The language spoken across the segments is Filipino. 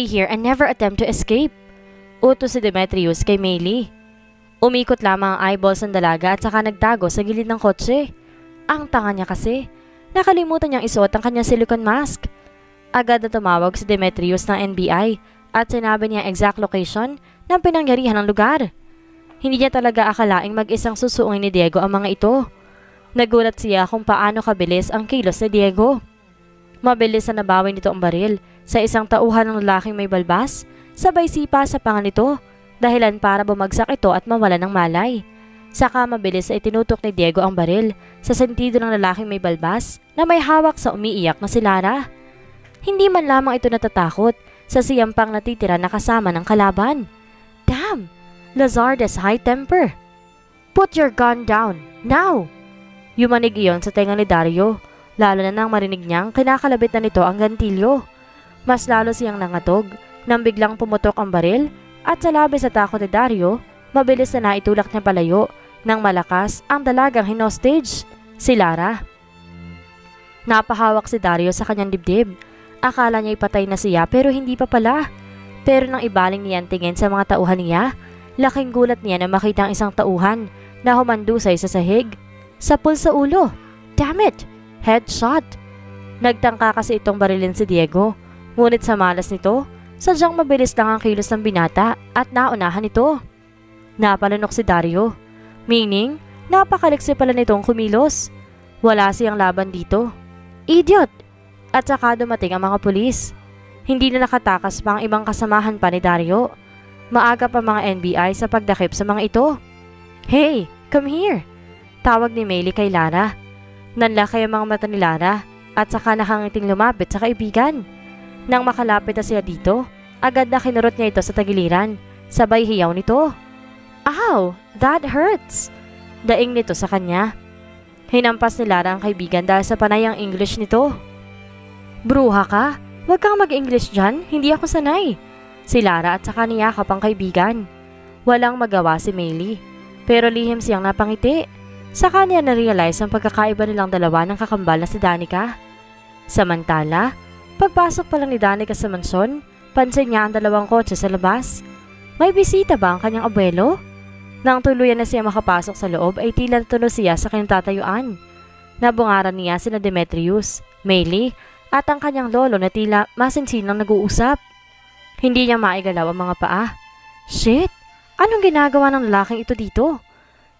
Stay here and never attempt to escape. Utos si Demetrius kay Meili. Umikot lamang ang eyeballs ng dalaga at saka nagtago sa gilid ng kotse. Ang tanga niya kasi. Nakalimutan niyang isuot ang kanyang silicone mask. Agad na tumawag si Demetrius ng NBI at sinabi niya ang exact location ng pinangyarihan ng lugar. Hindi niya talaga akalaing mag-isang susuungin ni Diego ang mga ito. Nagulat siya kung paano kabilis ang kilos ni Diego. Mabilis na nabawi nito ang baril sa isang tauhan ng lalaking may balbas, sabay sipa sa panga nito, dahilan para bumagsak ito at mawala ng malay. Saka mabilis na itinutok ni Diego ang baril sa sentido ng lalaking may balbas na may hawak sa umiiyak na si Lara. Hindi man lamang ito natatakot sa siyampang natitira na kasama ng kalaban. Damn! Lazardes high temper! Put your gun down, now! Yumanig iyon sa tenga ni Dario, lalo na nang marinig niyang kinakalabit na nito ang gantilyo. Mas lalo siyang nangatog nang biglang pumutok ang baril at sa labis sa takot ni Dario, mabilis na naitulak niya palayo nang malakas ang dalagang hinostage, si Lara. Napahawak si Dario sa kanyang dibdib. Akala niya ipatay na siya pero hindi pa pala. Pero nang ibaling niya ang tingin sa mga tauhan niya, laking gulat niya na makita ang isang tauhan na humandusay sa sahig. Sapul sa ulo. Damn it! Headshot! Nagtangka kasi itong barilin si Diego. Ngunit sa malas nito, sadyang mabilis lang ang kilos ng binata at naunahan ito. Napalunok si Dario. Meaning, napakaliksi pala nitong kumilos. Wala siyang laban dito. Idiot! At saka dumating ang mga pulis. Hindi na nakatakas pa ang ibang kasamahan pa ni Dario. Maaga pa mga NBI sa pagdakip sa mga ito. Hey, come here! Tawag ni Meili kay Lara. Nanlaki ang mga mata ni Lara at saka nakangiting lumapit sa kaibigan. Nang makalapit na siya dito, agad na kinurot niya ito sa tagiliran. Sabay hiyaw nito. Ow! That hurts! Daing nito sa kanya. Hinampas ni Lara ang kaibigan dahil sa panayang English nito. Bruha ka? Huwag kang mag-English dyan, hindi ako sanay. Si Lara at saka niyakap ang kaibigan. Walang magawa si Meili, pero lihim siyang napangiti. Saka niya na-realize ang pagkakaiba nilang dalawa ng kakambal na si Danica. Samantala, pagpasok pa lang ni Danica sa mansyon, pansin niya ang dalawang kotse sa labas. May bisita ba ang kanyang abuelo? Nang tuluyan na siya makapasok sa loob ay tila natulo siya sa kanyang tatayuan. Nabungaran niya sina Demetrius, Meili, at ang kanyang lolo na tila masinsinang nag-uusap. Hindi niya maigalaw ang mga paa. Shit! Anong ginagawa ng lalaking ito dito?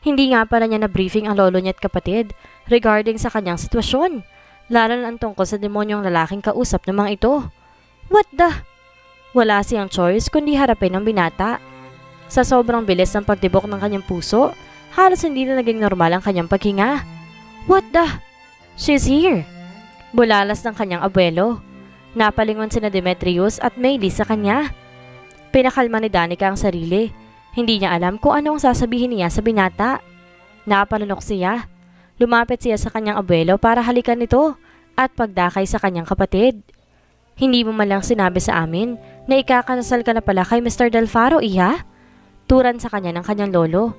Hindi nga pala niya na-briefing ang lolo niya at kapatid regarding sa kanyang sitwasyon, lalo na ang tungkol sa demonyong lalaking kausap ng mga ito. What the? Wala siyang choice kundi harapin ang binata. Sa sobrang bilis ng pagtibok ng kanyang puso, halos hindi na naging normal ang kanyang paghinga. What the? She's here! Bulalas ng kanyang abuelo. Napalingon sina Demetrius at Meili sa kanya. Pinakalma ni Danica ang sarili. Hindi niya alam kung anong sasabihin niya sa binata. Napalunok siya. Lumapit siya sa kanyang abuelo para halikan nito at pagdakay sa kanyang kapatid. Hindi mo man lang sinabi sa amin na ikakanasal ka na pala kay Mr. Del Faro, iha? Turan sa kanya ng kanyang lolo.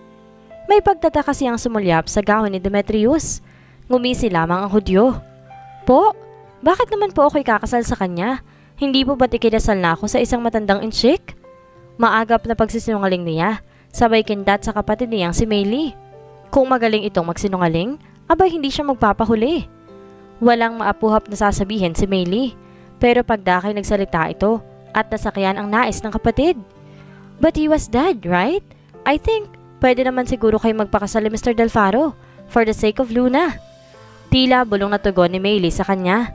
May pagtataka siyang sumulyap sa gawin ni Demetrius. Ngumisi lamang ang Hudyo. Po? Bakit naman po ako ikakasal sa kanya? Hindi po ba't ikinasal na ako sa isang matandang inchik? Maagap na pagsisinungaling niya, sabay kindat sa kapatid niyang si Meili. Kung magaling itong magsinungaling, abay hindi siya magpapahuli. Walang maapuhap na sasabihin si Meili, pero pagdakay nagsalita ito at nasakyan ang nais ng kapatid. But he was dead, right? I think pwede naman siguro kayo magpakasal ni Mr. Del Faro for the sake of Luna. Tila bulong na tugon ni Meili sa kanya.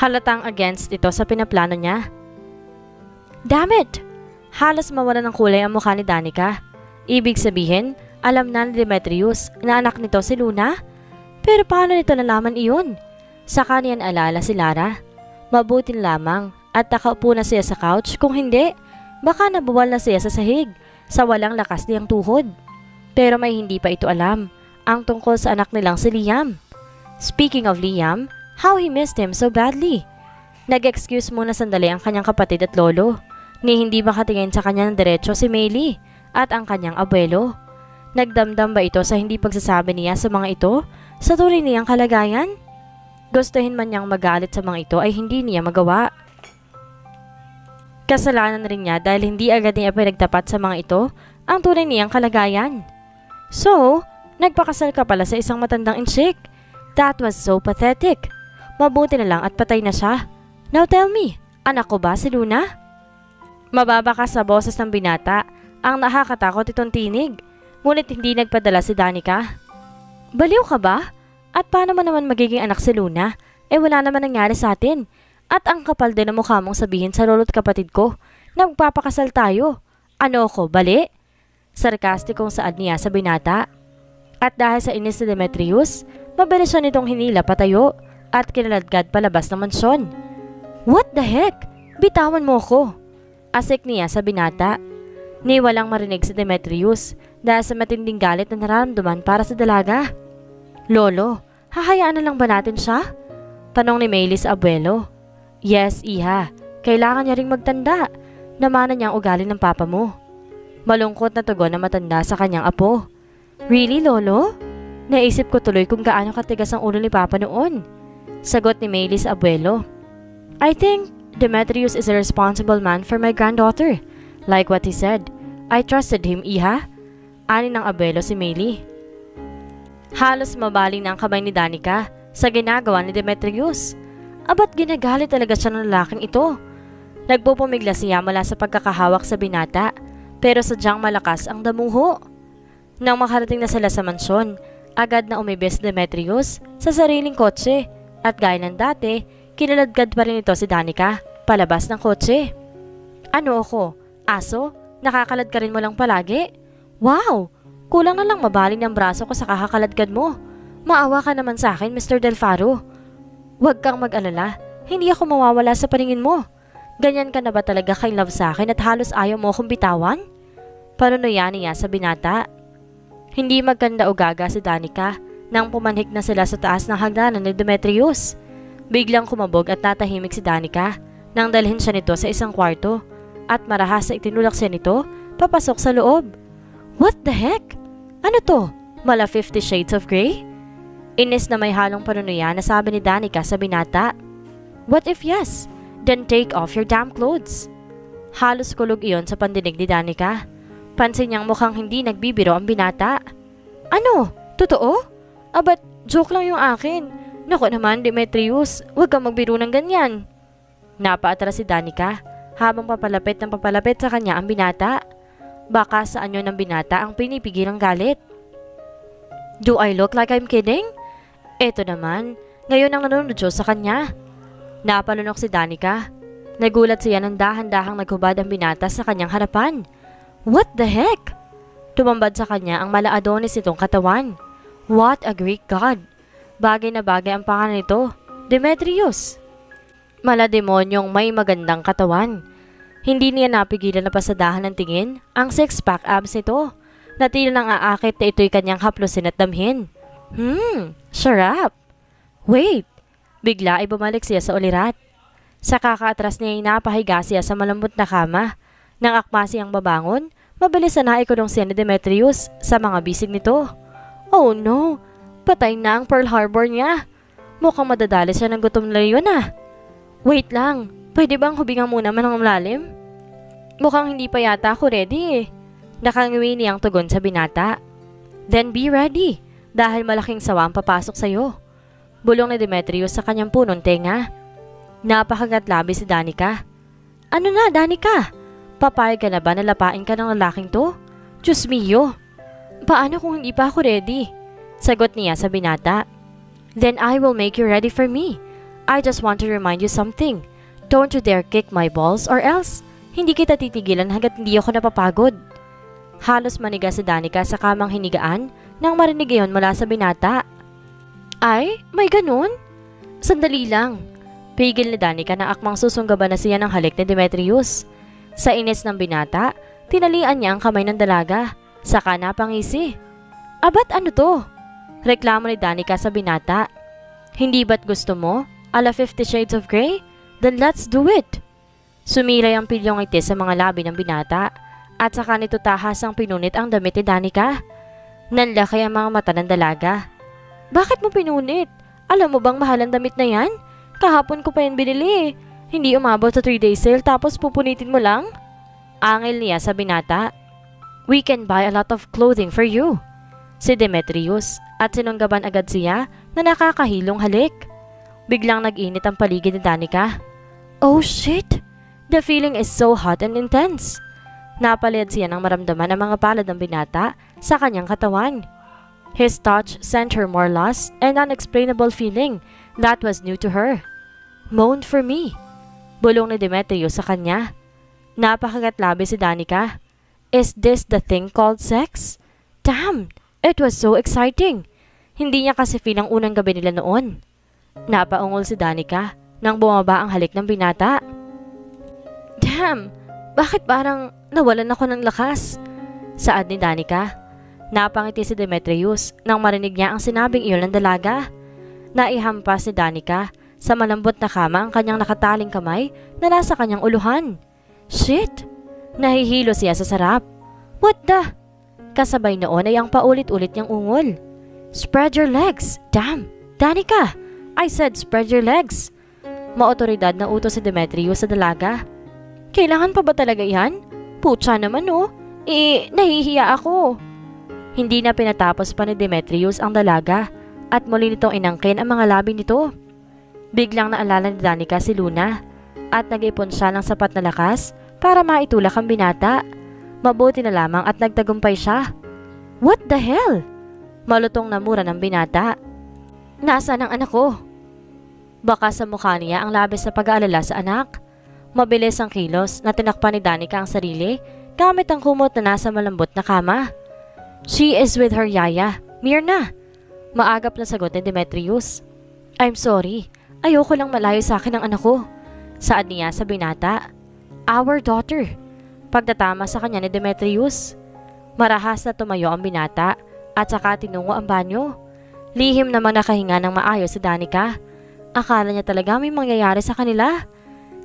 Halatang against ito sa pinaplano niya. Damn it! Halos mawala ng kulay ang mukha ni Danica. Ibig sabihin, alam na ni Demetrius na anak nito si Luna? Pero paano nito nalaman iyon? Saka niyan alala si Lara. Mabutin lamang at nakaupo na siya sa couch, kung hindi, baka nabuwal na siya sa sahig sa walang lakas niyang tuhod. Pero may hindi pa ito alam, ang tungkol sa anak nilang si Liam. Speaking of Liam, how he missed him so badly. Nag-excuse muna sandali ang kanyang kapatid at lolo, ni hindi makatingin sa kanya ng diretso si Meili at ang kanyang abuelo. Nagdamdam ba ito sa hindi pagsasabi niya sa mga ito sa tunay niyang kalagayan? Gustuhin man niyang magalit sa mga ito ay hindi niya magawa. Kasalanan rin niya dahil hindi agad niya pinagtapat sa mga ito ang tunay niyang kalagayan. So, nagpakasal ka pala sa isang matandang insyik. That was so pathetic. Mabuti na lang at patay na siya. Now tell me, anak ko ba si Luna? Mababa ka sa boses ng binata. Ang nakakatakot itong tinig. Ngunit hindi nagpadala si Danica. Baliw ka ba? At paano mo naman magiging anak si Luna? Wala naman nangyari sa atin. At ang kapal din ng mukha mong sabihin sa lolo't kapatid ko na magpapakasal tayo. Ano ko, bali? Sarkastikong saad niya sa binata. At dahil sa inis ni Demetrius, mabilis siya nitong hinila patayo at kinaladkad palabas ng mansyon. What the heck? Bitawan mo ko! Asik niya sa binata. Ni walang marinig si Demetrius dahil sa matinding galit na nararamdaman para sa dalaga. Lolo, hahayaan na lang ba natin siya? Tanong ni Maylie sa abuelo. Yes, iha. Kailangan niya ring magtanda. Namana niya ang ugali ng papa mo. Malungkot na tugon na matanda sa kanyang apo. Really, Lolo? Naisip ko tuloy kung gaano katigas ang ulo ni Papa noon. Sagot ni Maylie sa abuelo. I think Demetrius is a responsible man for my granddaughter. Like what he said. I trusted him, iha. Ani ng abuelo si Maylie. Halos mabaling na ang kamay ni Danica sa ginagawa ni Demetrius. Abat ginagalit talaga siya ng lalaking ito. Nagpupumigla siya mula sa pagkakahawak sa binata, pero sadyang malakas ang damuho. Nang makarating na sila sa mansyon, agad na umibes Demetrius sa sariling kotse at gaya ng dati, kinaladkad pa rin ito si Danica palabas ng kotse. Ano ako? Aso? Nakakalad ka rin mo lang palagi? Wow! Kulang na lang mabaling ng braso ko sa kakakaladkad mo. Maawa ka naman sa akin, Mr. Del Faro. Huwag kang mag-alala, hindi ako mawawala sa paningin mo. Ganyan ka na ba talaga kay love sa akin at halos ayaw mo akong bitawan? Panunuyan niya sa binata. Hindi magkanda o gaga si Danica nang pumanhik na sila sa taas ng hagdanan ni Demetrius. Biglang kumabog at natahimik si Danica nang dalhin siya nito sa isang kwarto at marahas na itinulak siya nito papasok sa loob. What the heck? Ano to? Mala 50 Shades of Grey? Inis na may halong panunuyan na sabi ni Danica sa binata. What if yes? Then take off your damn clothes. Halos kulog iyon sa pandinig ni Danica. Pansin niyang mukhang hindi nagbibiro ang binata. Ano? Totoo? Abat, joke lang yung akin. Naku naman, Demetrius, huwag kang magbiro ng ganyan. Napaatras si Danica habang papalapit ng papalapit sa kanya ang binata. Baka sa anyo ng binata ang pinipigil ng galit. Do I look like I'm kidding? Eto naman, ngayon ang nanonood sa kanya. Napalunok si Danica. Nagulat siya ng dahan-dahang naghubad ang binata sa kanyang harapan. What the heck? Tumambad sa kanya ang mala-Adonis itong katawan. What a Greek god. Bagay na bagay ang pangalan nito, Demetrius. Mala-demonyong may magandang katawan. Hindi niya napigilan na pasadahan ng tingin ang six-pack abs nito. Natila nang aakit na ito'y kanyang haplusin at damhin. Sarap. Wait, bigla ay bumalik siya sa ulirat. Sa kakaatras niya ay napahiga siya sa malambot na kama. Nang akma siyang babangon, mabilis na naikulong siya ni Demetrius sa mga bisig nito. Oh no, patay na ang Pearl Harbor niya. Mukhang madadali siya ng gutom na yun ah. Wait lang, pwede bang hubingan muna man ng malalim? Mukhang hindi pa yata ako ready eh. Nakangiwi niyang tugon sa binata. Then be ready, dahil malaking sawa ang papasok sa'yo. Bulong ni Demetrius sa kanyang punong tenga. Napakagat labi si Danica. Ano na, Danica? Papayag ka na ba na lapain ka ng lalaking to? Diyos mio! Paano kung hindi pa ako ready? Sagot niya sa binata. Then I will make you ready for me. I just want to remind you something. Don't you dare kick my balls or else hindi kita titigilan hanggat hindi ako napapagod. Halos maniga si Danica sa kamang hinigaan nang marinig iyon mula sa binata. Ay, may ganun? Sandali lang. Pigil ni Danica na akmang susunggaban na siya ng halik ni Demetrius. Sa inis ng binata, tinalian niya ang kamay ng dalaga. Saka napangisi. Abat ano to? Reklamo ni Danica sa binata. Hindi ba't gusto mo? Ala 50 Shades of Grey? Then let's do it. Sumilay ang pilyong ngiti sa mga labi ng binata. At saka nito tahas ang pinunit ang damit ni Danica. Nanlaki ang mga mata ng dalaga. Bakit mo pinunit? Alam mo bang mahal ang damit na yan? Kahapon ko pa yan binili. Hindi umabot sa 3-day sale tapos pupunitin mo lang? Angil niya sa binata. We can buy a lot of clothing for you. Si Demetrius at sinunggaban agad siya na nakakahilong halik. Biglang nag-init ang paligid ni Danica. Oh shit! The feeling is so hot and intense. Napalad siya nang maramdaman ang mga palad ng binata sa kanyang katawan. His touch sent her more lust and unexplainable feeling that was new to her. Moan for me. Bulong ni Demetrius sa kanya. Napakagatlabi si Danica. Is this the thing called sex? Damn! It was so exciting. Hindi niya kasi feel ang unang gabi nila noon. Napaungol si Danica nang bumaba ang halik ng binata. Damn! Bakit parang nawalan ako ng lakas? Saad ni Danica. Napangiti si Demetrius nang marinig niya ang sinabing iyon ng dalaga. Naihampas ni Danica sa malambot na kama ang kanyang nakataling kamay na nasa kanyang uluhan. Shit! Nahihilo siya sa sarap. What the? Kasabay noon ay ang paulit-ulit niyang ungol. Spread your legs! Damn! Danica! I said spread your legs! Maotoridad na utos si Demetrius sa dalaga. Kailangan pa ba talaga yan? Putsa naman oh! Nahihiya ako! Hindi na pinatapos pa ni Demetrius ang dalaga at muli nitong inangkin ang mga labi nito. Biglang naalala ni Danica si Luna at nag-ipon siya ng sapat na lakas para maitulak ang binata. Mabuti na lamang at nagtagumpay siya. What the hell? Malutong na mura ng binata. Nasaan ang anak ko? Baka sa mukha niya ang labis na pag-aalala sa anak. Mabilis ang kilos na tinakpan ni Danica ang sarili gamit ang kumot na nasa malambot na kama. She is with her yaya, Mirna. Maagap na sagot ni Demetrius. I'm sorry, ayoko lang malayo sa akin ang anak ko. Saad niya sa binata. Our daughter. Pagtatama sa kanya ni Demetrius. Marahas na tumayo ang binata at saka tinungo ang banyo. Lihim naman nakahinga ng maayos si Danica. Akala niya talaga may mangyayari sa kanila.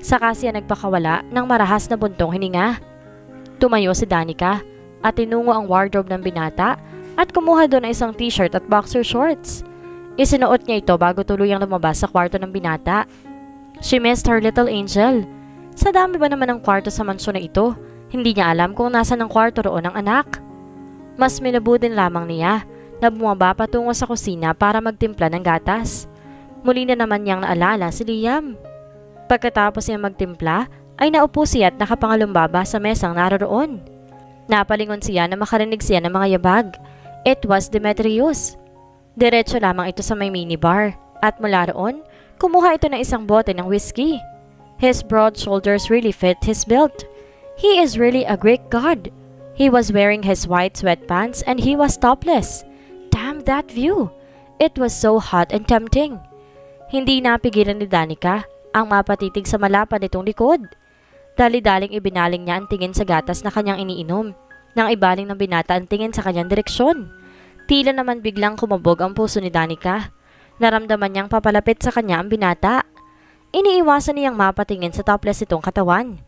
Saka siya nagpakawala ng marahas na buntong hininga. Tumayo si Danica at tinungo ang wardrobe ng binata at kumuha doon ng isang t-shirt at boxer shorts. Isinuot niya ito bago tuluyang lumabas sa kwarto ng binata. She missed her little angel. Sa dami ba naman ng kwarto sa mansyon na ito, hindi niya alam kung nasan ang kwarto roon ng anak. Mas minabutin lamang niya na bumaba patungo sa kusina para magtimpla ng gatas. Muli na naman niyang naalala si Liam. Pagkatapos niya magtimpla, ay naupo siya at nakapangalumbaba sa mesang naroroon. Napalingon siya na makarinig siya ng mga yabag. It was Demetrius. Diretso lamang ito sa may minibar at mula roon, kumuha ito ng isang bote ng whiskey. His broad shoulders really fit his build. He is really a Greek god. He was wearing his white sweatpants and he was topless. Damn that view! It was so hot and tempting. Hindi napigilan ni Danica ang mapatitig sa malapad nitong likod. Dali-daling ibinaling niya ang tingin sa gatas na kanyang iniinom, nang ibaling ng binata ang tingin sa kanyang direksyon. Tila naman biglang kumabog ang puso ni Danica. Naramdaman niyang papalapit sa kanya ang binata. Iniiwasan niyang mapatingin sa topless itong katawan.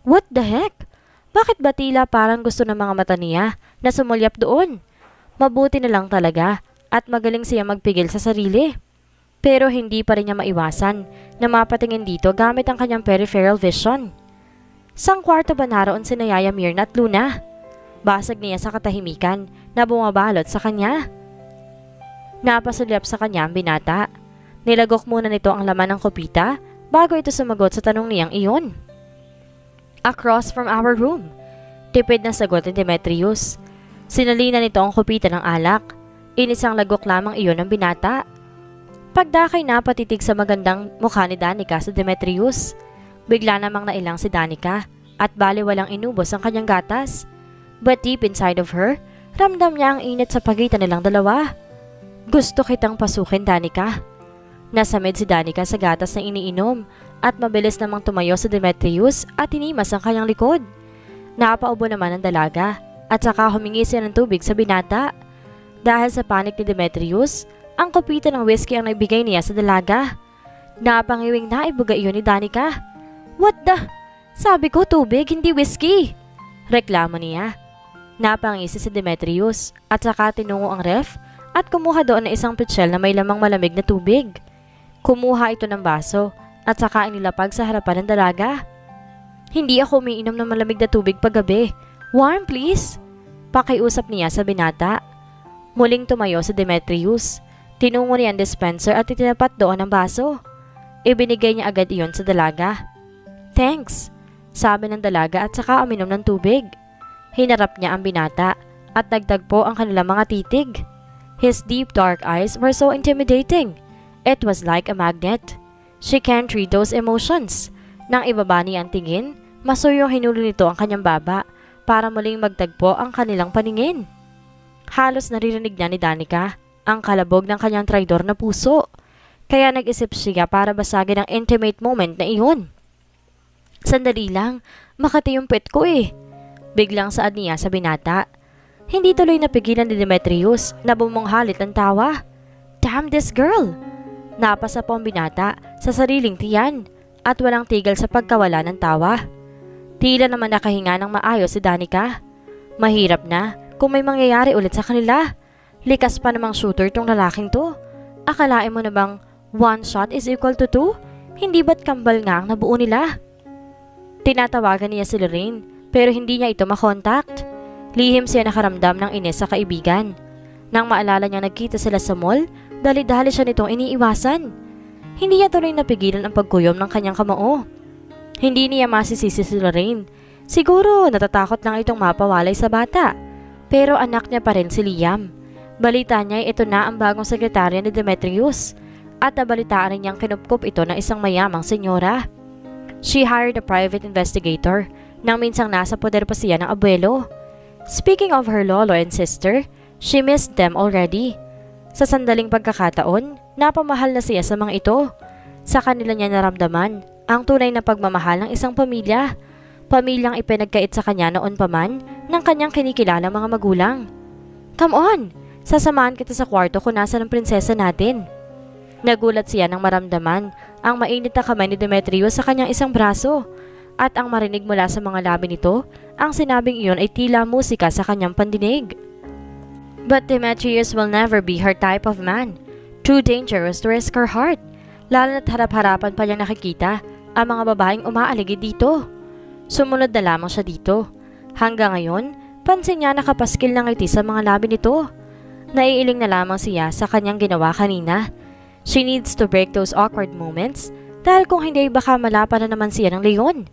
What the heck? Bakit ba tila parang gusto ng mga mata niya na sumulyap doon? Mabuti na lang talaga at magaling siya magpigil sa sarili. Pero hindi pa rin niya maiwasan na mapatingin dito gamit ang kanyang peripheral vision. Sang kwarto ba naroon si Yaya Mirna at Luna? Basag niya sa katahimikan na bumabalot sa kanya. Napasulyap sa kanya ang binata. Nilagok muna nito ang laman ng kopita bago ito sumagot sa tanong niyang iyon. Across from our room. Tipid na sagot ni Demetrius. Sinalina nito ang kopita ng alak. Inisang lagok lamang iyon ng binata. Pagdakay na patitig sa magandang mukha ni Danica sa Demetrius. Bigla namang nailang si Danica at baliwalang inubos ang kanyang gatas. But deep inside of her, ramdam niya ang init sa pagitan nilang dalawa. Gusto kitang pasukin, Danica. Nasamid si Danica sa gatas na iniinom at mabilis namang tumayo si Demetrius at tinimas ang kanyang likod. Napaubo naman ang dalaga at saka humingi siya ng tubig sa binata. Dahil sa panik ni Demetrius, ang kopita ng whiskey ang naibigay niya sa dalaga. Napangiwing naibuga iyon ni Danica. What the? Sabi ko tubig, hindi whiskey. Reklamo niya. Napangisi si Demetrius at saka tinungo ang ref at kumuha doon ng isang pitsyel na may lamang malamig na tubig. Kumuha ito ng baso at saka inilapag sa harapan ng dalaga. Hindi ako umiinom ng malamig na tubig paggabi. Warm please? Pakiusap niya sa binata. Muling tumayo si Demetrius. Tinungo niya ang dispenser at itinapat doon ang baso. Ibinigay niya agad iyon sa dalaga. Thanks, sabi ng dalaga at saka uminom ng tubig. Hinarap niya ang binata at nagtagpo ang kanilang mga titig. His deep dark eyes were so intimidating. It was like a magnet. She can't read those emotions. Nang ibaba niya ang tingin, masuyong hinulo nito ang kanyang baba para muling magtagpo ang kanilang paningin. Halos naririnig niya ni Danica ang kalabog ng kanyang traidor na puso. Kaya nag-isip siya para basagin ang intimate moment na iyon. Sandali lang, makati yung pet ko eh. Biglang saad niya sa binata. Hindi tuloy napigilan ni Demetrius na bumunghalit ng tawa. Damn this girl! Napasa po ang binata sa sariling tiyan at walang tigil sa pagkawala ng tawa. Tila naman nakahinga ng maayos si Danica. Mahirap na kung may mangyayari ulit sa kanila. Likas pa namang shooter tong lalaking to. Akalain mo na bang one shot is equal to two? Hindi ba't kambal nga ang nabuo nila? Tinatawagan niya si Lorraine pero hindi niya ito makontakt. Lihim siya nakaramdam ng inis sa kaibigan. Nang maalala niyang nagkita sila sa mall, dali-dali siya nitong iniiwasan. Hindi niya tuloy napigilan ang pagkuyom ng kanyang kamao. Hindi niya masisisi si Lorraine. Siguro natatakot lang itong mapawalay sa bata. Pero anak niya pa rin si Liam. Balita niya ay ito na ang bagong sekretarya ni Demetrius. At nabalitaan rin niyang kinupkup ito ng isang mayamang senyora. She hired a private investigator nang minsang nasa poder pa siya ng abuelo. Speaking of her lolo and sister, she missed them already. Sa sandaling pagkakataon, napamahal na siya sa mga ito. Sa kanila niya naramdaman ang tunay na pagmamahal ng isang pamilya. Pamilyang ipinagkait sa kanya noon pa man ng kanyang kinikilala mga magulang. Come on! Sasamahan kita sa kwarto kung nasa ng prinsesa natin. Nagulat siya nang maramdaman ang mainit na kamay ni Demetrius sa kanyang isang braso. At ang marinig mula sa mga labi nito, ang sinabing iyon ay tila musika sa kanyang pandinig. But Demetrius will never be her type of man. Too dangerous to risk her heart. Lalo na't harap-harapan pa niyang nakikita ang mga babaeng umaaligid dito. Sumunod na lamang siya dito. Hanggang ngayon, pansin niya nakapaskil ng ngiti sa mga labi nito. Naiiling na lamang siya sa kanyang ginawa kanina. She needs to break those awkward moments dahil kung hindi baka malapan na naman siya ng leon.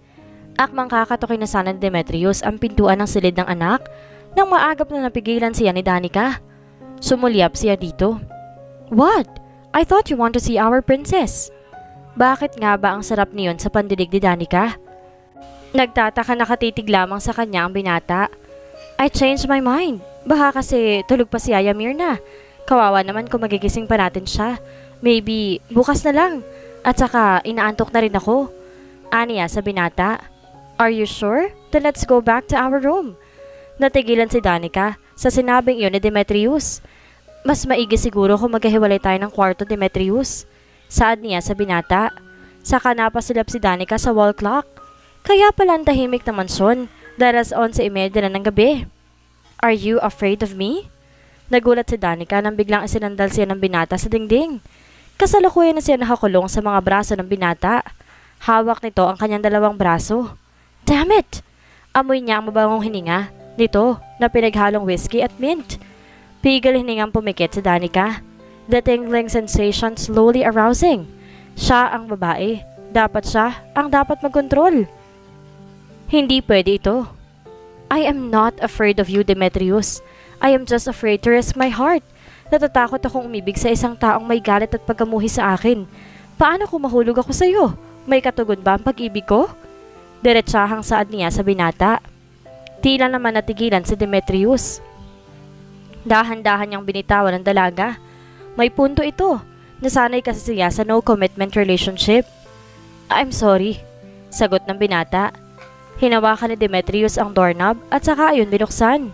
Akmang kakatukin na sana ni Demetrius ang pintuan ng silid ng anak nang maagap na napigilan siya ni Danica. Sumulyap siya dito. What? I thought you want to see our princess. Bakit nga ba ang sarap niyon sa pandinig ni Danica? Nagtataka nakatitig lamang sa kanya ang binata. I changed my mind. Baka kasi tulog pa si Aya Mirna. Kawawa naman kung magigising pa natin siya. Maybe bukas na lang. At saka inaantok na rin ako. Aniya sa binata. Are you sure? Then let's go back to our room. Natigilan si Danica sa sinabing iyon ni Demetrius. Mas maigi siguro kung magkahiwalay tayo ng kwarto, Demetrius. Saad niya sa binata. Saka napasilap si Danica sa wall clock. Kaya pala ang tahimik ng mansyon dahil 11:30 na ng gabi. Are you afraid of me? Nagulat si Danica nang biglang isinandal siya ng binata sa dingding. Kasalukuyan na siya nakakulong sa mga braso ng binata. Hawak nito ang kanyang dalawang braso. Damn it! Amoy niya ang mabangong hininga nito na pinaghalong whiskey at mint. Pigil hiningang pumikit si Danica. The tingling sensation slowly arousing. Siya ang babae. Dapat siya ang dapat magkontrol. Hindi pwede ito. I am not afraid of you, Demetrius. I am just afraid to risk my heart. Natatakot akong umibig sa isang taong may galit at pagkamuhi sa akin. Paano kung mahulog ako sa iyo? May katugon ba ang pag-ibig ko? Diretsahang saad niya sa binata. Tila naman natigilan si Demetrius. Dahan-dahan niyang binitawan ng dalaga. May punto ito. Nasanay kasi siya sa no-commitment relationship. I'm sorry, sagot ng binata. Hinawakan ni Demetrius ang doorknob at saka ayon binuksan.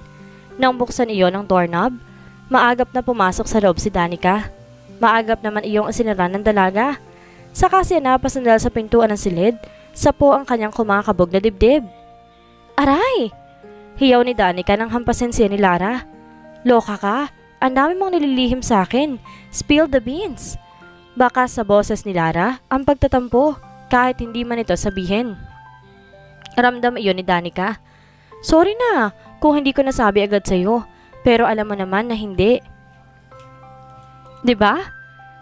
Nang buksan iyon ang doorknob, maagap na pumasok sa loob si Danica. Maagap naman iyong sinara ng dalaga. Saka siya napasandal sa pintuan ng silid, sapo ang kanyang kumakabog na dibdib. Aray! Hiyaw ni Danica nang hampasin siya ni Lara. Loka ka? Ang dami mong nililihim sa akin. Spill the beans. Baka sa boses ni Lara ang pagtatampo. kahit hindi man ito sabihin. Ramdam iyon ni Danica. Sorry na kung hindi ko nasabi agad sa'yo, pero alam mo naman na hindi. 'Di ba?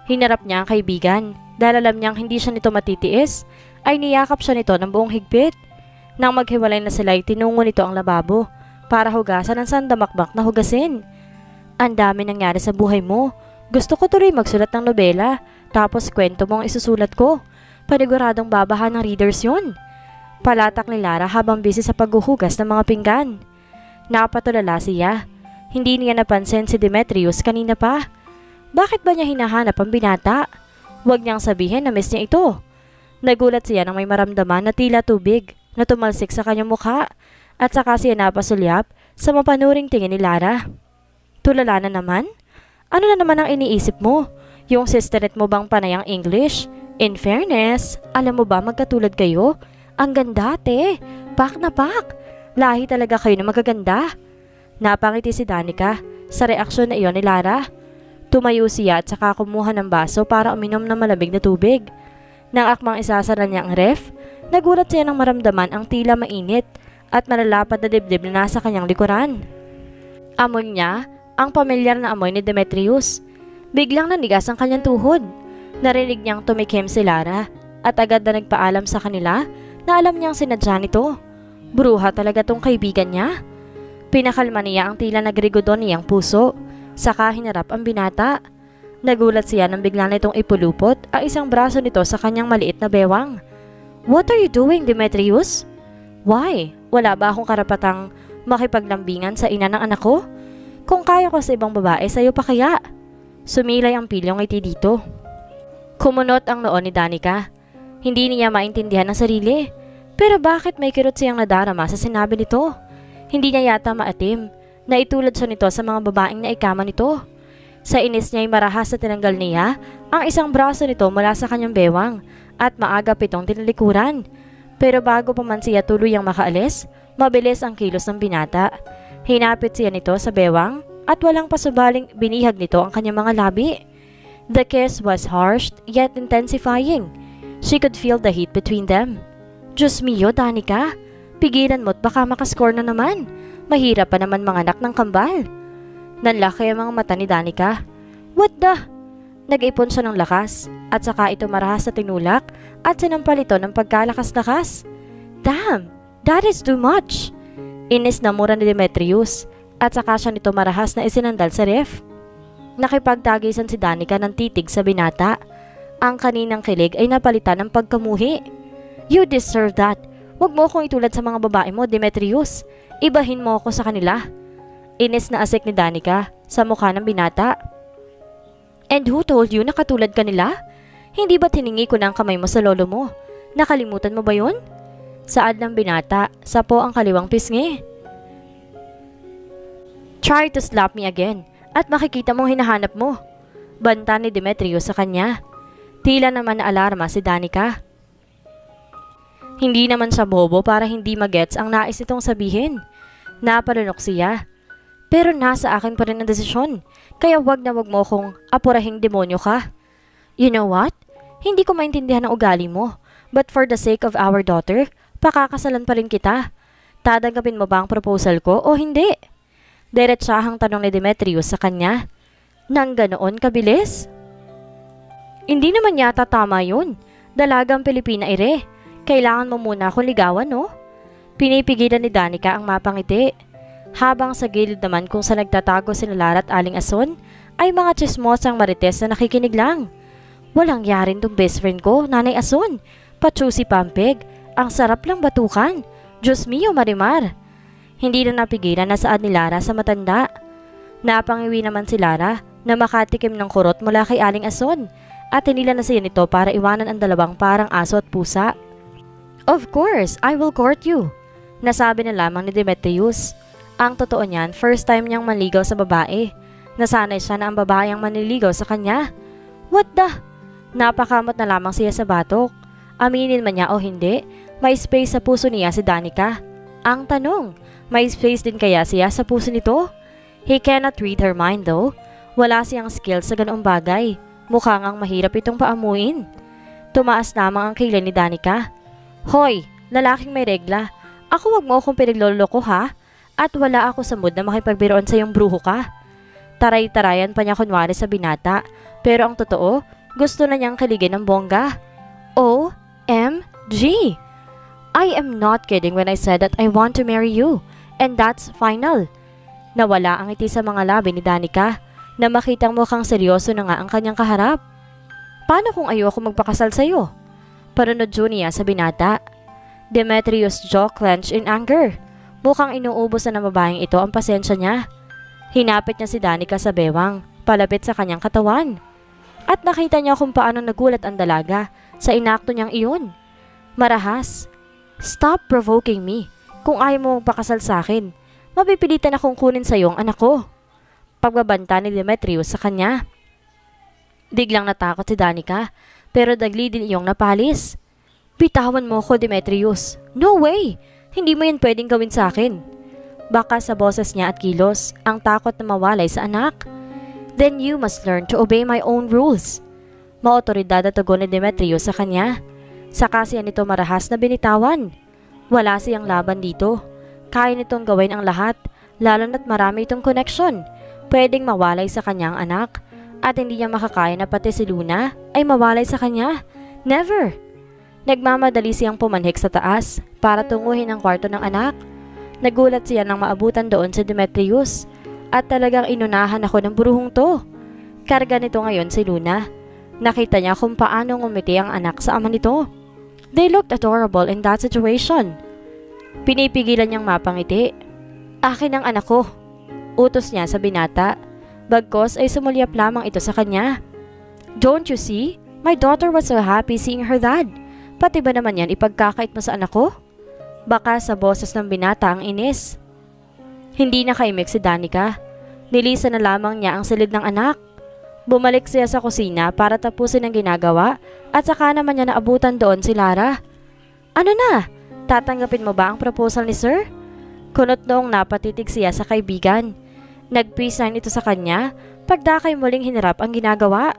Hinarap niya ang kaibigan. Dahil alam niyang hindi siya nito matitiis, ay niyakap siya nito ng buong higpit. Nang maghiwalay na sila, tinungo nito ang lababo para hugasan ang sandamakbak na hugasin. Ang dami nangyari sa buhay mo. Gusto ko tuloy magsulat ng nobela, tapos kwento mo ang isusulat ko. Paniguradong babahan ng readers yun. Palatak ni Lara habang busy sa paghuhugas ng mga pinggan. Napatulala siya. Hindi niya napansin si Demetrius kanina pa. Bakit ba niya hinahanap ang binata? Huwag niyang sabihin na miss niya ito. Nagulat siya nang may maramdaman na tila tubig na tumalsik sa kanyang mukha at saka siya napasulyap sa mapanuring tingin ni Lara. Tulala na naman? Ano na naman ang iniisip mo? Yung sisternet mo bang panay ang English? In fairness, alam mo ba magkatulad kayo? Ang ganda, te. Pak na pak. Lahi talaga kayo na magaganda. Napangiti si Danica sa reaksyon na iyon ni Lara. Tumayo siya at saka kumuha ng baso para uminom ng malamig na tubig. Nang akmang isasara niya ang ref, nagulat siya nang maramdaman ang tila mainit at malalapad na dibdib na nasa kanyang likuran. Amoy niya ang pamilyar na amoy ni Demetrius. Biglang nanigas ang kanyang tuhod. Narinig niyang tumikim si Lara at agad na nagpaalam sa kanila na alam niyang sinadya nito. Bruha talaga tong kaibigan niya. Pinakalma niya ang tila nagrigodon niyang puso. Saka hinarap ang binata. Nagulat siya nang bigla nitong ipulupot ang isang braso nito sa kanyang maliit na bewang. What are you doing, Demetrius? Why? Wala ba akong karapatang makipaglambingan sa ina ng anak ko? Kung kaya ko sa ibang babae, sa'yo pa kaya? Sumilay ang pilyong ngiti dito. Kumunot ang noon ni Danica. Hindi niya maintindihan ang sarili. Pero bakit may kirot siyang nadarama sa sinabi nito? Hindi niya yata maatim. Naitulad siya nito sa mga babaeng naikama nito. Sa inis niya ay marahas na tinanggal niya ang isang braso nito mula sa kanyang bewang at maagap itong tinalikuran. Pero bago pa man siya tuluyang makaalis, mabilis ang kilos ng binata. Hinapit siya nito sa bewang at walang pasubaling binihag nito ang kanyang mga labi. The kiss was harsh yet intensifying. She could feel the heat between them. Diyos mio, Danica, pigilan mo't baka makascore na naman. Mahirap pa naman manganak ng kambal. Nanlaki ang mga mata ni Danica. What the? Nag-ipon siya ng lakas at saka ito marahas sa tinulak at sinampal ito ng pagkalakas-lakas. Damn, that is too much. Inis na mura ni Demetrius at saka siya nito marahas na isinandal sa ref. Nakipagtagisan si Danica ng titig sa binata. Ang kaninang kilig ay napalitan ng pagkamuhi. You deserve that. Huwag mo akong itulad sa mga babae mo, Demetrius. Ibahin mo ako sa kanila. Inis na asik ni Danica sa mukha ng binata. And who told you na katulad ka nila? Hindi ba tiningi ko na ang kamay mo sa lolo mo? Nakalimutan mo ba yun? Saad ng binata, sapo ang kaliwang pisngi. Try to slap me again at makikita mong hinahanap mo. Banta ni Demetrius sa kanya. Tila naman na alarma si Danica. Hindi naman siya bobo para hindi magets ang nais itong sabihin. Napalunok siya. Pero nasa akin pa rin ang desisyon. Kaya wag na wag mo kong apurahing demonyo ka. You know what? Hindi ko maintindihan ang ugali mo. But for the sake of our daughter, pakakasalan pa rin kita. Tatanggapin mo ba ang proposal ko o hindi? Diretsahang tanong ni Demetrius sa kanya. Nang ganoon kabilis? Hindi naman yata tama yun. Dalagang Pilipina ire. Kailangan mo muna akong ligawan, no? Pinipigilan ni Danica ang mapangiti. Habang sa gilid naman kung saan nagtatago sina Lara at Aling Ason, ay mga chismosang marites na nakikinig lang. Walang yarin tong best friend ko, Nanay Ason. Pachusi Pampig. Ang sarap lang batukan. Diyos mio, Marimar. Hindi na napigilan na saad ni Lara sa matanda. Napangiwi naman si Lara na makatikim ng kurot mula kay Aling Ason at hinila na siya nito para iwanan ang dalawang parang aso at pusa. Of course, I will court you. Nasabi na lamang ni Demetrius. Ang totoo niyan, first time niyang manligaw sa babae. Nasanay siya na ang babae ang manliligaw sa kanya. What the? Napakamot na lamang siya sa batok. Aminin man niya o hindi, may space sa puso niya si Danica. Ang tanong, may space din kaya siya sa puso nito? He cannot read her mind though. Wala siyang skills sa ganoong bagay. Mukhang ang mahirap itong paamuin. Tumaas lamang ang kilay ni Danica. Hoy, lalaking may regla. Ako wag mo akong pinagloloko ha? At wala ako sa mood na makipagbiroon sa iyong bruho ka. Taray-tarayan pa niya kunwari sa binata. Pero ang totoo, gusto na niyang kiligin ng bongga. OMG! I am not kidding when I said that I want to marry you. And that's final. Nawala ang ngiti sa mga labi ni Danica na makitang mukhang seryoso na nga ang kanyang kaharap. Paano kung ayoko magpakasal sa iyo? Parunod niya sa binata. Demetrius' jaw clenched in anger. Mukhang inuubos na ng babaeng ito ang pasensya niya. Hinapit niya si Danica sa bewang, palapit sa kanyang katawan. At nakita niya kung paano nagulat ang dalaga sa inakto niyang iyon. Marahas, stop provoking me. Kung ayaw mo magpakasal sa akin, mapipilitan akong kunin sa iyo ang anak ko. Pagbabanta ni Demetrius sa kanya. Biglang natakot si Danica, pero dagli din iyong napalis. Bitawan mo ko, Demetrius. No way! Hindi mo yan pwedeng gawin sa akin. Baka sa boses niya at kilos, ang takot na mawalay sa anak. Then you must learn to obey my own rules. Maotoridad at tugon ni Demetrius sa kanya. Saka siya nito marahas na binitawan. Wala siyang laban dito. Kaya nitong gawin ang lahat, lalo na't marami itong connection. Pwedeng mawalay sa kanyang anak. At hindi niya makakaya na pati si Luna ay mawalay sa kanya. Never! Nagmamadali siyang pumanhik sa taas para tunguhin ang kwarto ng anak. Nagulat siya nang maabutan doon si Demetrius. At talagang inunahan ako ng buruhong to. Karga nito ngayon si Luna. Nakita niya kung paano ngumiti ang anak sa ama nito. They looked adorable in that situation. Pinipigilan niyang mapangiti. Akin ang anak ko. Utos niya sa binata. Bagkos ay sumulyap lamang ito sa kanya. Don't you see? My daughter was so happy seeing her dad. Pati ba naman yan ipagkakait mo sa anak ko? Baka sa boses ng binata ang inis. Hindi na kaimik si Danica. Nilisan na lamang niya ang silid ng anak. Bumalik siya sa kusina para tapusin ang ginagawa at saka naman niya naabutan doon si Lara. Ano na? Tatanggapin mo ba ang proposal ni Sir? Kunot noong napatitig siya sa kaibigan. Nag-peace sign ito sa kanya pagdakay muling hinarap ang ginagawa.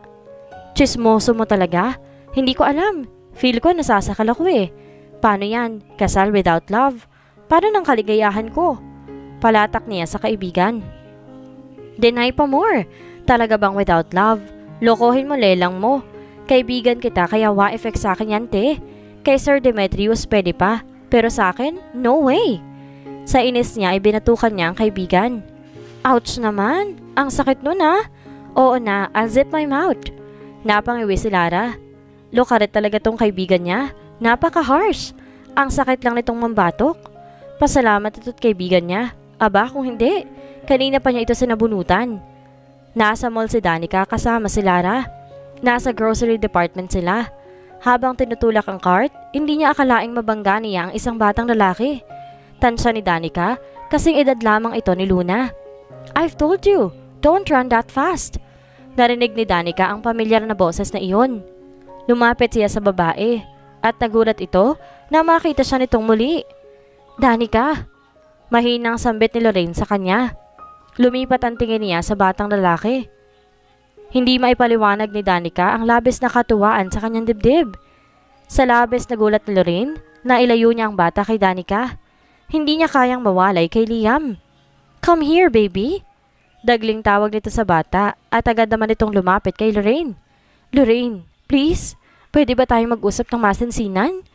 Chismoso mo talaga? Hindi ko alam. Feel ko nasasakal ako eh. Paano yan? Kasal without love? Paano nang kaligayahan ko? Palatak niya sa kaibigan. Deny pa more. Talaga bang without love? Lokohin mo lelang mo. Kaibigan kita kaya wa-effect sa akin yan te. Kay Sir Demetrius pwede pa. Pero sa akin, no way. Sa inis niya ay binatukan niya ang kaibigan. Ouch naman. Ang sakit nun ha. Oo na, I'll zip my mouth. Napangiwi si Lara. Lukaret talaga tong kaibigan niya. Napaka-harsh. Ang sakit lang nitong mambatok. Pasalamat ito't kaibigan niya. Aba kung hindi, kanina pa niya ito sinabunutan. Nasa mall si Danica kasama si Lara. Nasa grocery department sila. Habang tinutulak ang cart, hindi niya akalaing mabangga niya ang isang batang lalaki. Tansya ni Danica, kasing edad lamang ito ni Luna. I've told you, don't run that fast. Narinig ni Danica ang pamilyar na boses na iyon. Lumapit siya sa babae at nagulat ito na makita siya nitong muli. Danica! Mahinang sambit ni Lorraine sa kanya. Lumipat ang tingin niya sa batang lalaki. Hindi maipaliwanag ni Danica ang labis na katuwaan sa kanyang dibdib. Sa labis nagulat ni Lorraine na ilayo niya ang bata kay Danica. Hindi niya kayang mawalay kay Liam. Come here, baby. Dagling tawag nito sa bata at agad naman itong lumapit kay Lorraine. Lorraine, please, pwede ba tayong mag-usap ng masinsinan?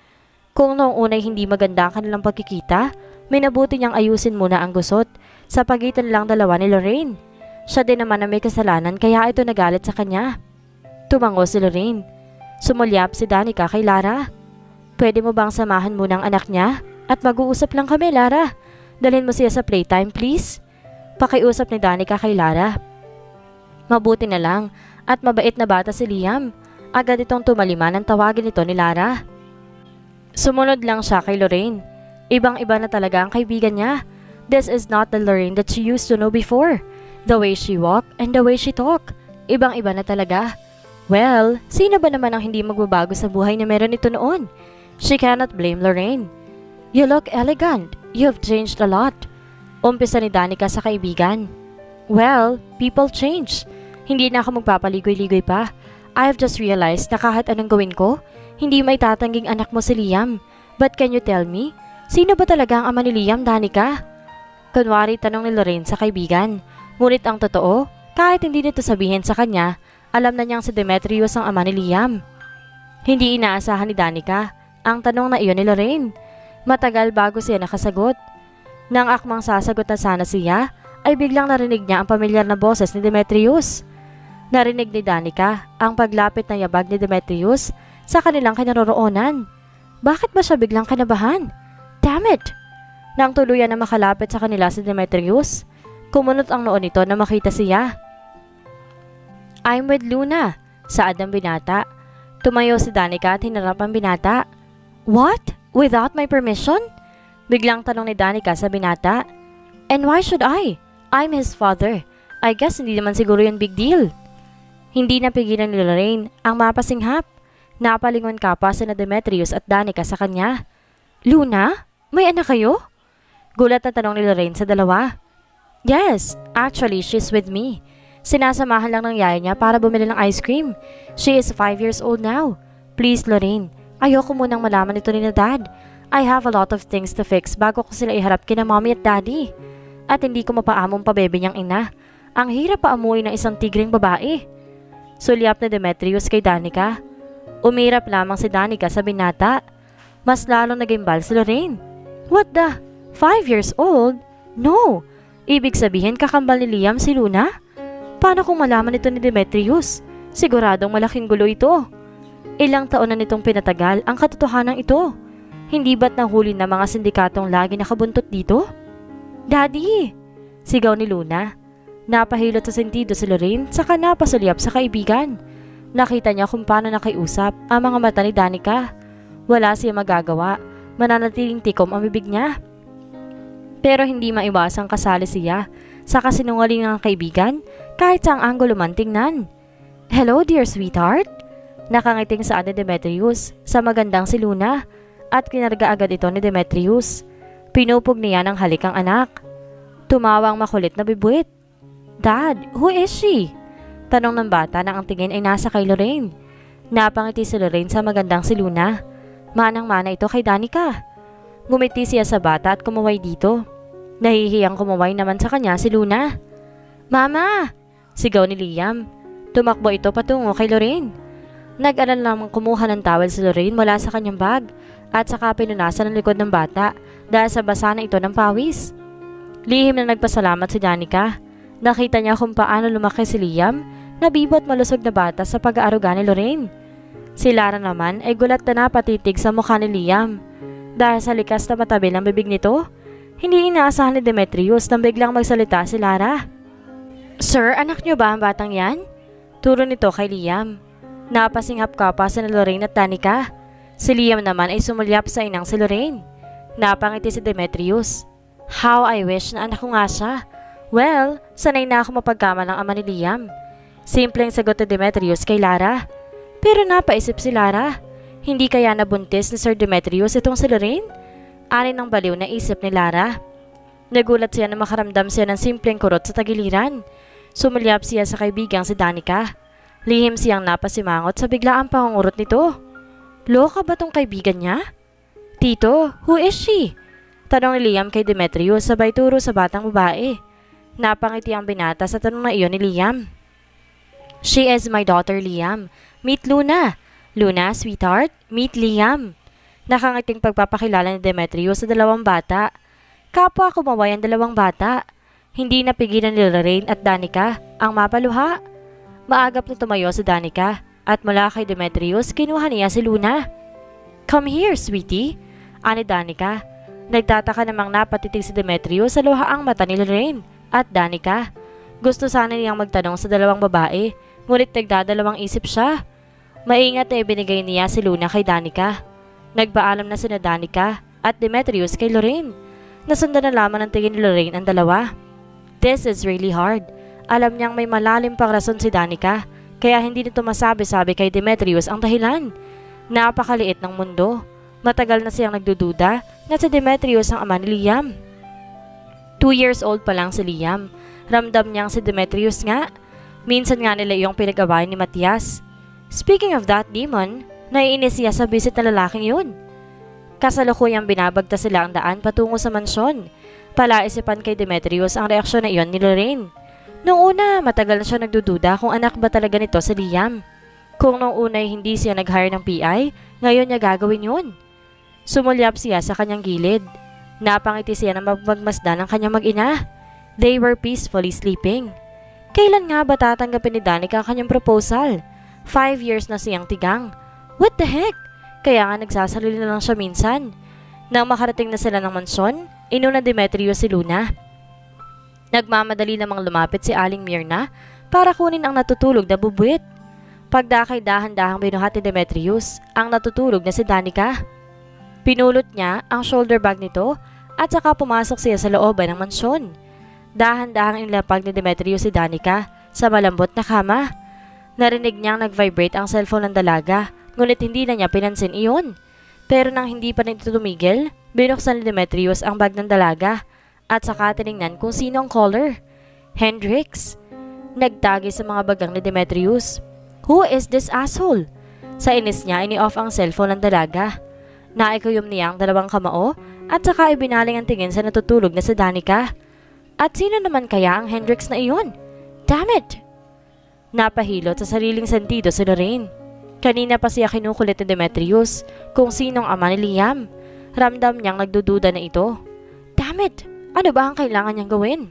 Kung noong unay hindi maganda ang kanilang pagkikita, may nabuti niyang ayusin muna ang gusot sa pagitan lang dalawa ni Lorraine. Siya din naman na may kasalanan kaya ito nagalit sa kanya. Tumango si Lorraine. Sumulyap si Danica kay Lara. Pwede mo bang samahan muna ang anak niya? At mag-uusap lang kami, Lara. Dalhin mo siya sa playtime, please. Pakiusap ni Danica kay Lara. Mabuti na lang at mabait na bata si Liam. Agad itong tumalima ng tawagin ito ni Lara. Sumunod lang siya kay Lorraine. Ibang-iba na talaga ang kaibigan niya. This is not the Lorraine that she used to know before. The way she walk and the way she talk. Ibang-iba na talaga. Well, sino ba naman ang hindi magbabago sa buhay na meron ito noon? She cannot blame Lorraine. You look elegant. You've changed a lot. Umpisa ni Danica sa kaibigan. Well, people change. Hindi na ako magpapaligoy-ligoy pa. I've just realized na kahit anong gawin ko, Hindi may tatangging anak mo si Liam. But can you tell me, sino ba talaga ang ama ni Liam, Danica? Kunwari tanong ni Lorraine sa kaibigan. Ngunit ang totoo, kahit hindi nito sabihin sa kanya, alam na niyang si Demetrius ang ama ni Liam. Hindi inaasahan ni Danica ang tanong na iyon ni Lorraine. Matagal bago siya nakasagot. Nang akmang sasagot na sana siya, ay biglang narinig niya ang pamilyar na boses ni Demetrius. Narinig ni Danica ang paglapit na yabag ni Demetrius sa kanilang kinaroroonan. Bakit ba siya biglang kinabahan? Damn it! Nang tuluyan na makalapit sa kanila si Demetrius, kumunot ang noon nito na makita siya. I'm with Luna, saad ng binata. Tumayo si Danica at hinarap ang binata. What? Without my permission? Biglang tanong ni Danica sa binata. And why should I? I'm his father. I guess hindi naman siguro yun big deal. Hindi napigilan ni Lorraine ang mapasinghap. Napalingon ka pa sina Demetrius at Danica sa kanya. Luna? May anak kayo? Gulat na tanong ni Lorraine sa dalawa. Yes, actually she's with me. Sinasamahan lang ng yaya niya para bumili ng ice cream. She is 5 years old now. Please Lorraine, ayoko munang malaman ito ni na Dad. I have a lot of things to fix bago ko sila iharap kina Mommy at Daddy. At hindi ko mapaamong pabebe niyang ina. Ang hirap paamuin ng isang tigring babae. Sulyap na Demetrius kay Danica. Umirap lamang si Danica sa binata. Mas lalong nagimbal si Lorraine. What the? 5 years old? No! Ibig sabihin kakambal ni Liam si Luna? Paano kung malaman ito ni Demetrius? Siguradong malaking gulo ito. Ilang taon na nitong pinatagal ang katotohanan ito. Hindi ba't nahuli na mga sindikatong lagi nakabuntot dito? Daddy! Sigaw ni Luna. Napahilot sa sentido si Lorraine saka napasulyap sa kaibigan. Nakita niya kung paano nakiusap ang mga mata ni Danica. Wala siya magagawa. Mananatiling tikom ang bibig niya. Pero hindi maiwasang kasali siya sa kasinungaling ng kaibigan kahit sa ang anggulo man tingnan. Hello dear sweetheart? Nakangiting sa ni Demetrius sa magandang si Luna at kinarga agad ito ni Demetrius. Pinupog niya ng halik ang anak. Tumawang makulit na bibuit. Dad, who is she? Tanong ng bata na ang tingin ay nasa kay Lorraine. Napangiti si Lorraine sa magandang si Luna. Manang-mana ito kay Danica. Ngumiti siya sa bata at kumaway dito. Nahihiyang kumaway naman sa kanya si Luna. Mama! Sigaw ni Liam. Tumakbo ito patungo kay Lorraine. Nag-alala namang kumuha ng towel si Lorraine mula sa kanyang bag at saka pinunasan ng likod ng bata dahil sa basa na ito ng pawis. Lihim na nagpasalamat si Danica. Nakita niya kung paano lumaki si Liam na bibot malusog na bata sa pag-aaruga ni Lorraine. Si Lara naman ay gulat na napatitig sa mukha ni Liam. Dahil sa likas na matabi ng bibig nito, hindi inaasahan ni Demetrius nang biglang magsalita si Lara. Sir, anak niyo ba ang batang yan? Turo nito kay Liam. Napasinghap ka pa sa Lorraine at Danica. Si Liam naman ay sumulyap sa inang si Lorraine. Napangiti si Demetrius. How I wish na anak ko nga siya. Well, sanay na ako mapagkamal ng ama ni Liam. Simpleng sagot ni Demetrius kay Lara. Pero napaisip si Lara. Hindi kaya nabuntis ni Sir Demetrius itong si Lorraine? Anin ng baliw na isip ni Lara. Nagulat siya na makaramdam siya ng simpleng kurot sa tagiliran. Sumulyap siya sa kaibigang si Danica. Lihim siyang napasimangot sa biglaang pangungurot nito. Loka ba tong kaibigan niya? Tito, who is she? Tanong ni Liam kay Demetrius sabay turo sa batang babae. Napangiti ang binata sa tanong na iyon ni Liam. She is my daughter Liam. Meet Luna. Luna, sweetheart, meet Liam. Nakangiting pagpapakilala ni Demetrius sa dalawang bata. Kapwa kumaway ang dalawang bata. Hindi napigilan ni Lorraine at Danica ang mapaluha. Maagap na tumayo si Danica at mula kay Demetrius kinuha niya si Luna. Come here, sweetie, ani Danica. Nagtataka namang napatitig si Demetrius sa luhaang mata ni Lorraine at Danica. Gusto sana niyang magtanong sa dalawang babae, ngunit nagdadalawang isip siya. Maingat na ibinigay niya si Luna kay Danica. Nagpaalam na sina Danica at Demetrius kay Lorraine. Nasundan na lamang ng tingin ni Lorraine ang dalawa. This is really hard. Alam niyang may malalim pang rason si Danica, kaya hindi nito masabi-sabi kay Demetrius ang dahilan. Napakaliit ng mundo. Matagal na siyang nagdududa na si Demetrius ang ama ni Liam. 2 years old pa lang si Liam. Ramdam niyang si Demetrius nga. Minsan nga nila iyong pinag-awayan ni Matias. Speaking of that demon, Naiinis siya sa visit na lalaking yun. Kasalukuyang binabagta sila ang daan patungo sa mansyon. Palaisipan kay Demetrius ang reaksyon na iyon ni Lorraine. Noong una, matagal na siya nagdududa kung anak ba talaga nito si Liam. Kung noong una ay hindi siya nag-hire ng PI, ngayon niya gagawin yun. Sumulyap siya sa kanyang gilid. Napangiti siya na magmasdan ng kanyang mag-ina. They were peacefully sleeping. Kailan nga ba tatanggapin ni Danica ang kanyang proposal? 5 years na siyang tigang. What the heck? Kaya nga nagsasalili na lang siya minsan. Nang makarating na sila ng mansyon, inuna Demetrius si Luna. Nagmamadali namang lumapit si Aling Myrna para kunin ang natutulog na bubuwit. Pagdakay dahan-dahang binuhat ni Demetrius ang natutulog na si Danica. Pinulot niya ang shoulder bag nito at saka pumasok siya sa looban ng mansyon. Dahan-dahang inilapag ni Demetrius si Danica sa malambot na kama. Narinig niyang nag-vibrate ang cellphone ng dalaga, ngunit hindi na niya pinansin iyon. Pero nang hindi pa nito tumigil, binuksan ni Demetrius ang bag ng dalaga at saka tinignan kung sino ang caller. Hendrix. Nagtagi sa mga bagang ni Demetrius. Who is this asshole? Sa inis niya, ini-off ang cellphone ng dalaga. Naikuyom niya ang dalawang kamao at saka ibinaling ang tingin sa natutulog na si Danica. At sino naman kaya ang Hendrix na iyon? Damn it! Napahilot sa sariling sentido si Lorraine. Kanina pa siya kinukulit ni Demetrius kung sinong ama ni Liam. Ramdam niyang nagdududa na ito. Damn it! Ano ba ang kailangan niyang gawin?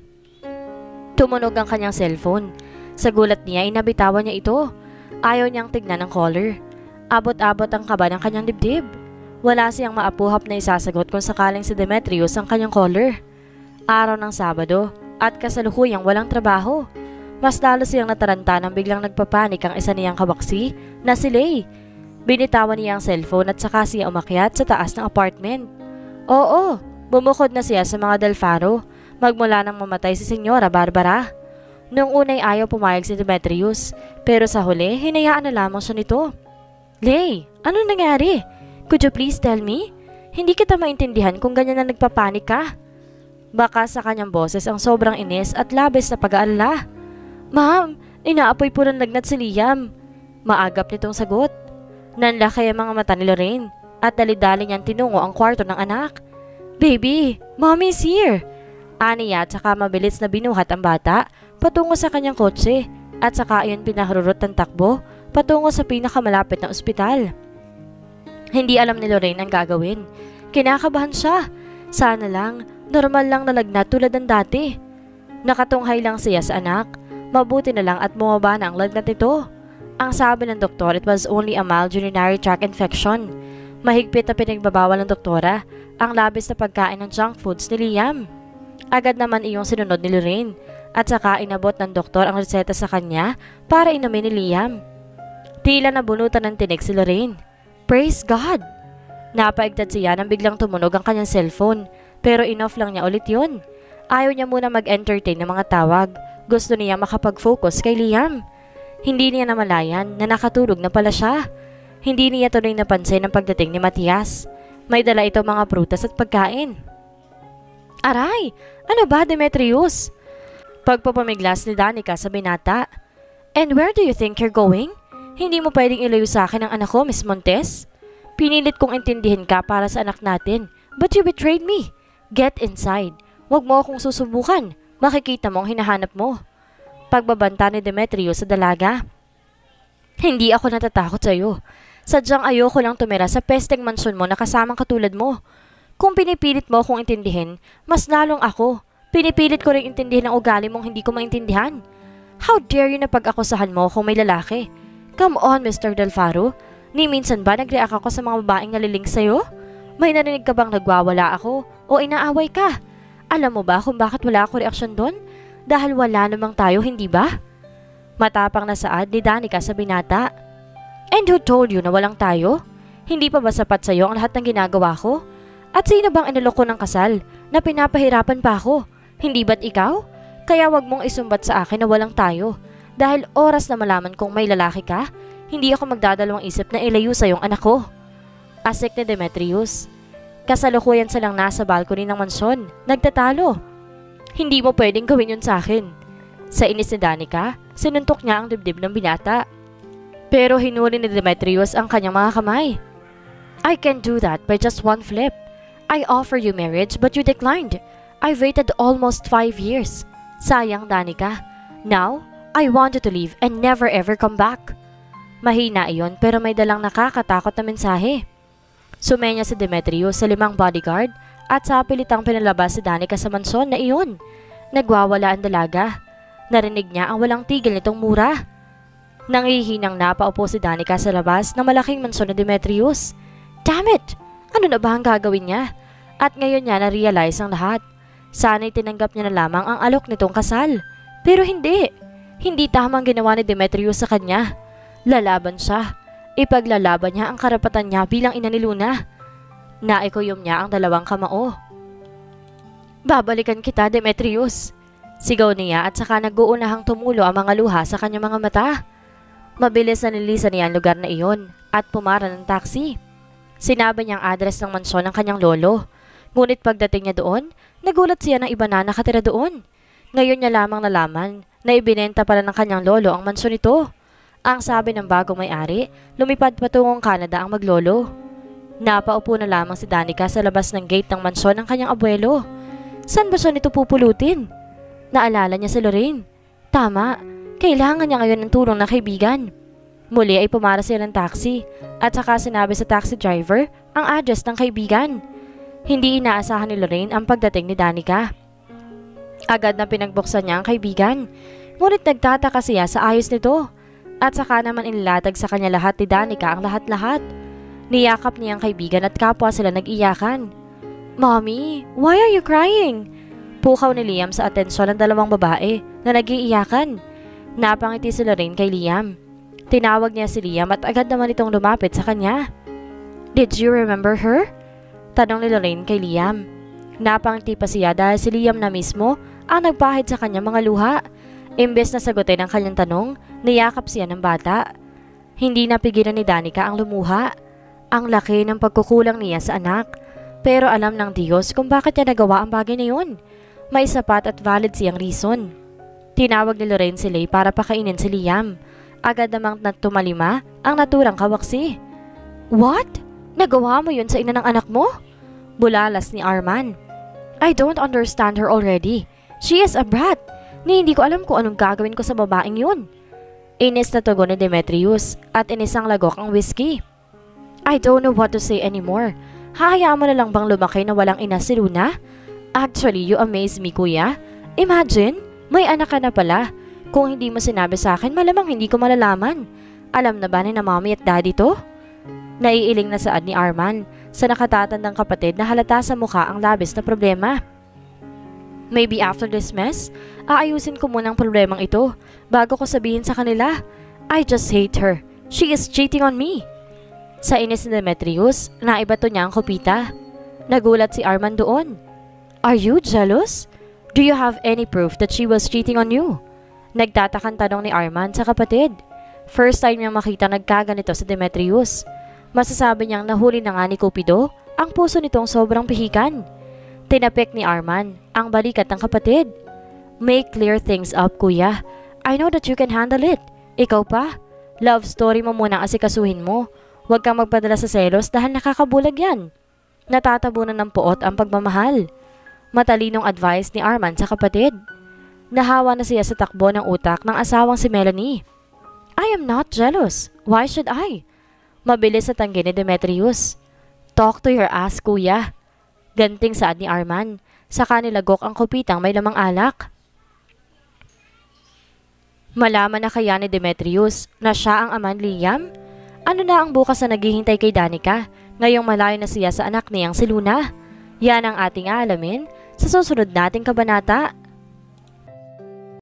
Tumunog ang kanyang cellphone. Sa gulat niya, inabitawan niya ito. Ayaw niyang tignan ang caller. Abot-abot ang kaba ng kanyang dibdib. Wala siyang maapuhap na isasagot kung sakaling si Demetrius ang kanyang caller. Araw ng Sabado at kasalukuyang walang trabaho. Mas lalo siyang nataranta nang biglang nagpapanik ang isa niyang kabaksi na si Lay. Binitawan niya ang cellphone at saka siya umakyat sa taas ng apartment. Oo, bumukod na siya sa mga Del Faro magmula nang mamatay si Senyora Barbara. Noong unay ayaw pumayag si Demetrius, pero sa huli hinayaan na lamang siya nito. Lay, anong nangyari? Could you please tell me? Hindi kita maintindihan kung ganyan na nagpapanik ka. Baka sa kanyang boses ang sobrang inis at labis na pag-aalala. Ma'am, inaapoy po ng lagnat si Liam. Maagap nitong sagot. Nanlaki ang mga mata ni Lorraine at dali-dali niyang tinungo ang kwarto ng anak. Baby, Mommy's here! Aniya at saka mabilis na binuhat ang bata patungo sa kanyang kotse at saka ayon pinaharurot ng takbo patungo sa pinakamalapit na ospital. Hindi alam ni Lorraine ang gagawin. Kinakabahan siya. Sana lang, normal lang na lagnat tulad ng dati. Nakatunghay lang siya sa anak. Mabuti na lang at bumaba na ang lagnat nito. Ang sabi ng doktor, it was only a mild urinary tract infection. Mahigpit na pinagbabawal ng doktora ang labis na pagkain ng junk foods ni Liam. Agad naman iyong sinunod ni Lorraine at saka inabot ng doktor ang reseta sa kanya para inumin ni Liam. Tila nabunutan ng tinig si Lorraine. Praise God! Napaigtad siya nang biglang tumunog ang kanyang cellphone pero in-off lang niya ulit yun. Ayaw niya muna mag-entertain ng mga tawag. Gusto niya makapag-focus kay Liam. Hindi niya namalayan na nakatulog na pala siya. Hindi niya tuloy napansin ang pagdating ni Matias. May dala ito mga prutas at pagkain. Aray! Ano ba, Demetrius? Pagpapamiglas ni Danica sa binata. And where do you think you're going? Hindi mo pwedeng ilayo sa akin ang anak ko, Miss Montes. Pinilit kong intindihin ka para sa anak natin. But you betrayed me. Get inside. Huwag mo akong susubukan. Makikita mo ang hinahanap mo. Pagbabanta ni Demetrius sa dalaga. Hindi ako natatakot sa iyo. Sadyang ayoko lang tumira sa pesteng mansyon mo na kasamang katulad mo. Kung pinipilit mo akong intindihin, mas lalong ako. Pinipilit ko rin intindihin ang ugali mong hindi ko maintindihan. How dare you na pag-akusahan mo kung may lalaki? Come on, Mr. Del Faro. Ni minsan ba nag-react ako sa mga babaeng naliling sa'yo? May narinig ka bang nagwawala ako o inaaway ka? Alam mo ba kung bakit wala ako reaksyon doon? Dahil wala namang tayo, hindi ba? Matapang na saad ni Danica sa binata. And who told you na walang tayo? Hindi pa ba sapat sa'yo ang lahat ng ginagawa ko? At sino bang inalok ko ng kasal na pinapahirapan pa ako? Hindi ba't ikaw? Kaya wag mong isumbat sa akin na walang tayo. Dahil oras na malaman kong may lalaki ka, hindi ako magdadalawang isip na ilayo sa iyong anak ko. Asik ni Demetrius. Kasalukuyan silang nasa balcony ng mansyon, nagtatalo. Hindi mo pwedeng gawin yun sa akin. Sa inis ni Danica, sinuntok niya ang dibdib ng binata. Pero hinuli ni Demetrius ang kanyang mga kamay. I can do that by just one flip. I offer you marriage but you declined. I waited almost 5 years. Sayang, Danica. Now, I want you to leave and never ever come back. Mahina iyon pero may dalang nakakatakot na mensahe. Sumenya si Demetrius sa 5 bodyguard at sa pilitang pinalabas si Danica sa mansyon na iyon. Nagwawala ang dalaga. Narinig niya ang walang tigil nitong mura. Nangihinang napaupo si Danica sa labas ng malaking mansyon ni Demetrius. Damn it! Ano na ba ang gagawin niya? At ngayon niya na-realize ang lahat. Sana'y tinanggap niya na lamang ang alok nitong kasal. Pero hindi. Hindi tamang ginawa ni Demetrius sa kanya. Lalaban siya. Ipaglalaban niya ang karapatan niya bilang ina ni Luna. Naikuyom niya ang 2 kamao. Babalikan kita, Demetrius. Sigaw niya at saka nag-uunahang tumulo ang mga luha sa kanyang mga mata. Mabilis na nilisan niya ang lugar na iyon at pumara ng taxi. Sinabi niya ang address ng mansyon ng kanyang lolo. Ngunit pagdating niya doon, nagulat siya ng iba na nakatira doon. Ngayon niya lamang nalaman na ibinenta pala ng kanyang lolo ang mansyon nito. Ang sabi ng bagong may-ari, lumipad patungong Canada ang maglolo. Napaupo na lamang si Danica sa labas ng gate ng mansyon ng kanyang abuelo. Saan ba siya nito pupulutin? Naalala niya si Lorraine. Tama, kailangan niya ngayon ng tulong na kaibigan. Muli ay pumara siya ng taxi at saka sinabi sa taxi driver ang address ng kaibigan. Hindi inaasahan ni Lorraine ang pagdating ni Danica. Agad na pinagbuksan niya ang kaibigan, ngunit nagtataka siya sa ayos nito at saka naman inilatag sa kanya lahat ni Danica ang lahat-lahat. Niyakap niya ang kaibigan at kapwa sila nag-iyakan. Mommy, why are you crying? Pukaw ni Liam sa atensyon ng 2 babae na nag-iiyakan. Napangiti si Lorraine kay Liam. Tinawag niya si Liam at agad naman itong lumapit sa kanya. Did you remember her? Tanong ni Lorraine kay Liam. Napangiti pa siya dahil si Liam na mismo ang nagpahid sa kanya mga luha. Imbes na sagutin ang kanyang tanong, niyakap siya ng bata. Hindi napigilan ni Danica ang lumuha. Ang laki ng pagkukulang niya sa anak. Pero alam ng Diyos kung bakit niya nagawa ang bagay na yun. May sapat at valid siyang reason. Tinawag ni Lorraine si Lay para pakainin si Liam. Agad namang tumalima ang naturang kawaksi. What? Nagawa mo yun sa ina ng anak mo? Bulalas ni Arman. I don't understand her already. She is a brat. Hindi ko alam kung anong gagawin ko sa babaeng yun. Inis na tugon ni Demetrius at inisang lagok ang whiskey. I don't know what to say anymore. Hahayaan mo na lang bang lumaki na walang ina si Luna? Actually, you amaze me, kuya. Imagine, may anak ka na pala. Kung hindi mo sinabi sa akin, malamang hindi ko malalaman. Alam na ba ni na mommy at daddy to? Naiiling na saad ni Arman sa nakatatandang kapatid na halata sa mukha ang labis na problema. Maybe after this mess, aayusin ko muna ang problemang ito bago ko sabihin sa kanila. I just hate her. She is cheating on me. Sa inis ni Demetrius, naibato niya ang kopita. Nagulat si Arman doon. Are you jealous? Do you have any proof that she was cheating on you? Nagtatakang tanong ni Arman sa kapatid. First time niyang makita nagkaganito sa Demetrius. Masasabi niyang nahuli na nga ni Cupido ang puso nitong sobrang pihikan. Tinapik ni Arman ang balikat ng kapatid. Make clear things up, kuya. I know that you can handle it. Ikaw pa? Love story mo muna asikasuhin mo. Huwag kang magpadala sa selos dahil nakakabulag yan. Natatabunan ng puot ang pagmamahal. Matalinong advice ni Arman sa kapatid. Nahawa na siya sa takbo ng utak ng asawang si Melanie. I am not jealous. Why should I? Mabilis sa tanggi ni Demetrius. Talk to your ass, kuya. Ganting saad ni Arman. Saka nilagok ang kupitang may lamang alak. Malaman na kaya ni Demetrius na siya ang ama ni Liam? Ano na ang bukas na naghihintay kay Danica ngayong malayo na siya sa anak niyang si Luna? Yan ang ating aalamin sa susunod nating kabanata.